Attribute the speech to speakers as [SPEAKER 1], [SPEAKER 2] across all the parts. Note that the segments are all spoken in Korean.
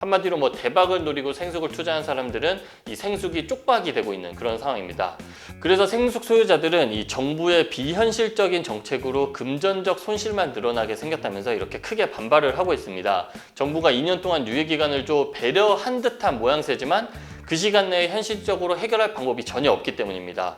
[SPEAKER 1] 한마디로 뭐 대박을 노리고 생숙을 투자한 사람들은 이 생숙이 쪽박이 되고 있는 그런 상황입니다. 그래서 생숙 소유자들은 이 정부의 비현실적인 정책으로 금전적 손실만 늘어나게 생겼다면서 이렇게 크게 반발을 하고 있습니다. 정부가 2년 동안 유예기간을 좀 배려한 듯한 모양새지만 그 시간 내에 현실적으로 해결할 방법이 전혀 없기 때문입니다.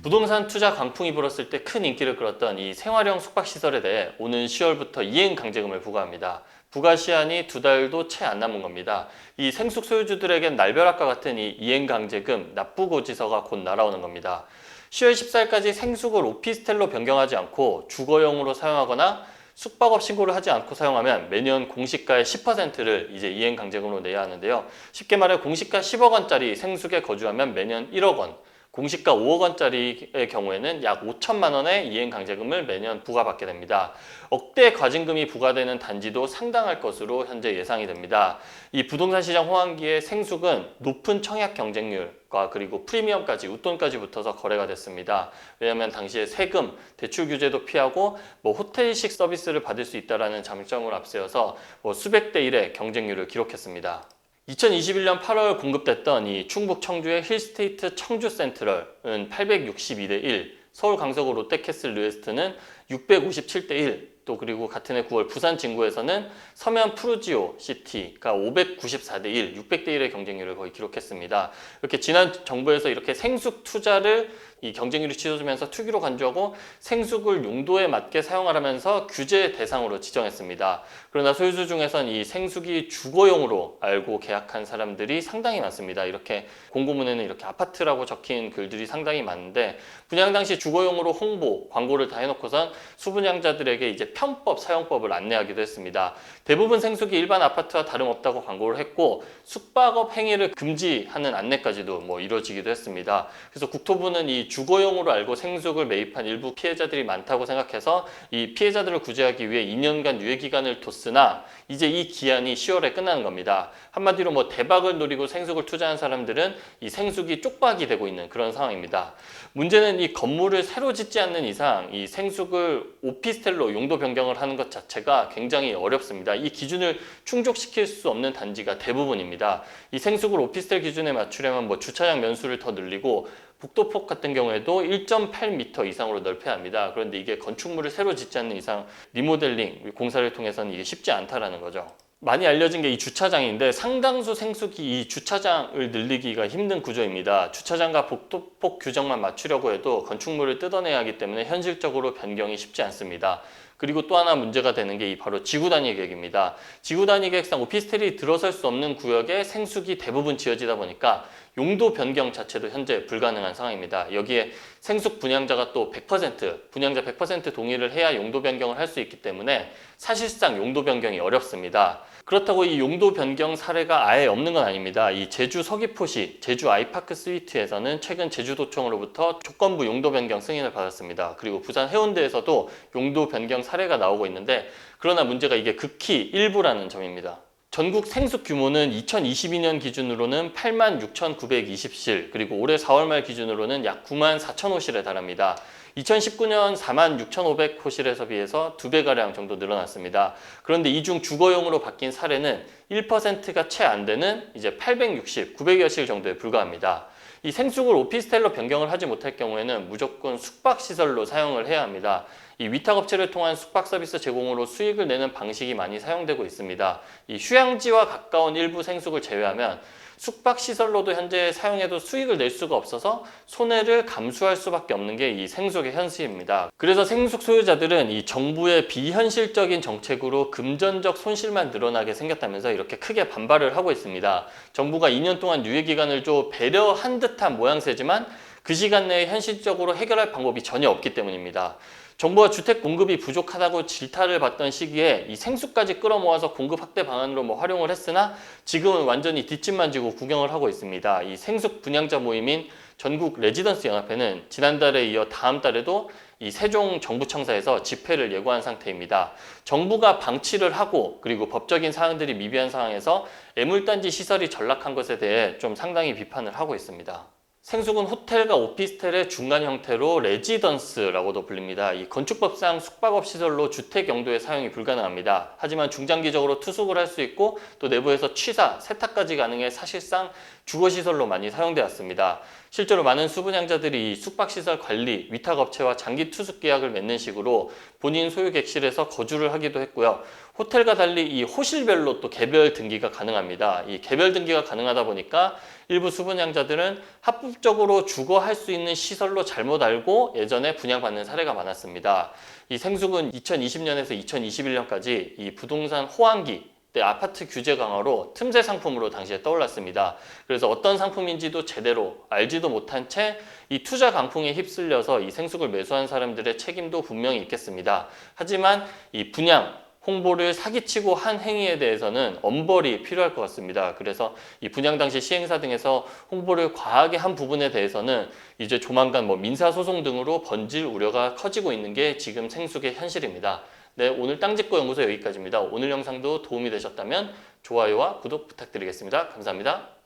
[SPEAKER 1] 부동산 투자 강풍이 불었을 때 큰 인기를 끌었던 이 생활형 숙박시설에 대해 오는 10월부터 이행 강제금을 부과합니다. 부과 시한이 2달도 채 안 남은 겁니다. 이 생숙 소유주들에겐 날벼락과 같은 이 이행 강제금 납부고지서가 곧 날아오는 겁니다. 10월 14일까지 생숙을 오피스텔로 변경하지 않고 주거용으로 사용하거나 숙박업 신고를 하지 않고 사용하면 매년 공시가의 10%를 이제 이행 강제금으로 내야 하는데요. 쉽게 말해 공시가 10억 원짜리 생숙에 거주하면 매년 1억 원, 공시가 5억 원짜리의 경우에는 약 5천만 원의 이행 강제금을 매년 부과받게 됩니다. 억대 과징금이 부과되는 단지도 상당할 것으로 현재 예상이 됩니다. 이 부동산 시장 호황기에 생숙은 높은 청약 경쟁률과 그리고 프리미엄까지 웃돈까지 붙어서 거래가 됐습니다. 왜냐하면 당시에 세금, 대출 규제도 피하고 호텔식 서비스를 받을 수 있다는 장점을 앞세워서 수백 대 1의 경쟁률을 기록했습니다. 2021년 8월 공급됐던 이 충북 청주의 힐스테이트 청주 센트럴은 862대 1, 서울 강서구 롯데캐슬 르웨스트는 657대 1, 또 그리고 같은 해 9월 부산 진구에서는 서면 푸르지오 시티가 594대 1, 600대 1의 경쟁률을 거의 기록했습니다. 이렇게 지난 정부에서 이렇게 생숙 투자를 이 경쟁률이 치솟으면서 투기로 간주하고 생숙을 용도에 맞게 사용하라면서 규제 대상으로 지정했습니다. 그러나 소유주 중에선 이 생숙이 주거용으로 알고 계약한 사람들이 상당히 많습니다. 이렇게 공고문에는 이렇게 아파트라고 적힌 글들이 상당히 많은데 분양 당시 주거용으로 홍보, 광고를 다 해놓고선 수분양자들에게 이제 편법, 사용법을 안내하기도 했습니다. 대부분 생숙이 일반 아파트와 다름없다고 광고를 했고 숙박업 행위를 금지하는 안내까지도 이루어지기도 했습니다. 그래서 국토부는 이 주거용으로 알고 생숙을 매입한 일부 피해자들이 많다고 생각해서 이 피해자들을 구제하기 위해 2년간 유예기간을 뒀으나 이제 이 기한이 10월에 끝나는 겁니다. 한마디로 대박을 노리고 생숙을 투자한 사람들은 이 생숙이 쪽박이 되고 있는 그런 상황입니다. 문제는 이 건물을 새로 짓지 않는 이상 이 생숙을 오피스텔로 용도 변경을 하는 것 자체가 굉장히 어렵습니다. 이 기준을 충족시킬 수 없는 단지가 대부분입니다. 이 생숙을 오피스텔 기준에 맞추려면 주차장 면수를 더 늘리고 북도폭 같은 경우에도 1.8m 이상으로 넓혀야 합니다. 그런데 이게 건축물을 새로 짓지 않는 이상 리모델링, 공사를 통해서는 이게 쉽지 않다라는 거죠. 많이 알려진 게 이 주차장인데 상당수 생숙이 이 주차장을 늘리기가 힘든 구조입니다. 주차장과 북도폭 규정만 맞추려고 해도 건축물을 뜯어내야 하기 때문에 현실적으로 변경이 쉽지 않습니다. 그리고 또 하나 문제가 되는 게 바로 지구단위 계획입니다. 지구단위 계획상 오피스텔이 들어설 수 없는 구역에 생숙이 대부분 지어지다 보니까 용도 변경 자체도 현재 불가능한 상황입니다. 여기에 생숙 분양자가 또 100%, 분양자 100% 동의를 해야 용도 변경을 할 수 있기 때문에 사실상 용도 변경이 어렵습니다. 그렇다고 이 용도 변경 사례가 아예 없는 건 아닙니다. 이 제주 서귀포시, 제주 아이파크 스위트에서는 최근 제주도청으로부터 조건부 용도 변경 승인을 받았습니다. 그리고 부산 해운대에서도 용도 변경 사례가 나오고 있는데 그러나 문제가 이게 극히 일부라는 점입니다. 전국 생숙 규모는 2022년 기준으로는 86,920실, 그리고 올해 4월 말 기준으로는 약 94,000호실에 달합니다. 2019년 46,500호실에서 비해서 2배가량 정도 늘어났습니다. 그런데 이 중 주거용으로 바뀐 사례는 1%가 채 안 되는 이제 860, 900여 실 정도에 불과합니다. 이 생숙을 오피스텔로 변경을 하지 못할 경우에는 무조건 숙박시설로 사용을 해야 합니다. 이 위탁업체를 통한 숙박 서비스 제공으로 수익을 내는 방식이 많이 사용되고 있습니다. 이 휴양지와 가까운 일부 생숙을 제외하면 숙박시설로도 현재 사용해도 수익을 낼 수가 없어서 손해를 감수할 수밖에 없는 게 이 생숙의 현실입니다. 그래서 생숙 소유자들은 이 정부의 비현실적인 정책으로 금전적 손실만 늘어나게 생겼다면서 이렇게 크게 반발을 하고 있습니다. 정부가 2년 동안 유예기간을 좀 배려한 듯한 모양새지만 그 시간 내에 현실적으로 해결할 방법이 전혀 없기 때문입니다. 정부가 주택 공급이 부족하다고 질타를 받던 시기에 이 생수까지 끌어모아서 공급 확대 방안으로 활용을 했으나 지금은 완전히 뒷짐만 지고 구경을 하고 있습니다. 이 생수 분양자 모임인 전국 레지던스 연합회는 지난달에 이어 다음 달에도 이 세종 정부청사에서 집회를 예고한 상태입니다. 정부가 방치를 하고 그리고 법적인 사항들이 미비한 상황에서 애물단지 시설이 전락한 것에 대해 좀 상당히 비판을 하고 있습니다. 생숙은 호텔과 오피스텔의 중간 형태로 레지던스라고도 불립니다. 이 건축법상 숙박업 시설로 주택 용도의 사용이 불가능합니다. 하지만 중장기적으로 투숙을 할 수 있고 또 내부에서 취사, 세탁까지 가능해 사실상 주거시설로 많이 사용되었습니다. 실제로 많은 수분양자들이 이 숙박시설 관리, 위탁업체와 장기 투숙 계약을 맺는 식으로 본인 소유 객실에서 거주를 하기도 했고요. 호텔과 달리 이 호실별로 또 개별 등기가 가능합니다. 이 개별 등기가 가능하다 보니까 일부 수분양자들은 합법적으로 주거할 수 있는 시설로 잘못 알고 예전에 분양받는 사례가 많았습니다. 이 생숙은 2020년에서 2021년까지 이 부동산 호황기 때 아파트 규제 강화로 틈새 상품으로 당시에 떠올랐습니다. 그래서 어떤 상품인지도 제대로 알지도 못한 채 이 투자 강풍에 휩쓸려서 이 생숙을 매수한 사람들의 책임도 분명히 있겠습니다. 하지만 이 분양 홍보를 사기치고 한 행위에 대해서는 엄벌이 필요할 것 같습니다. 그래서 이 분양 당시 시행사 등에서 홍보를 과하게 한 부분에 대해서는 이제 조만간 민사소송 등으로 번질 우려가 커지고 있는 게 지금 생숙의 현실입니다. 네, 오늘 땅짓고 연구소 여기까지입니다. 오늘 영상도 도움이 되셨다면 좋아요와 구독 부탁드리겠습니다. 감사합니다.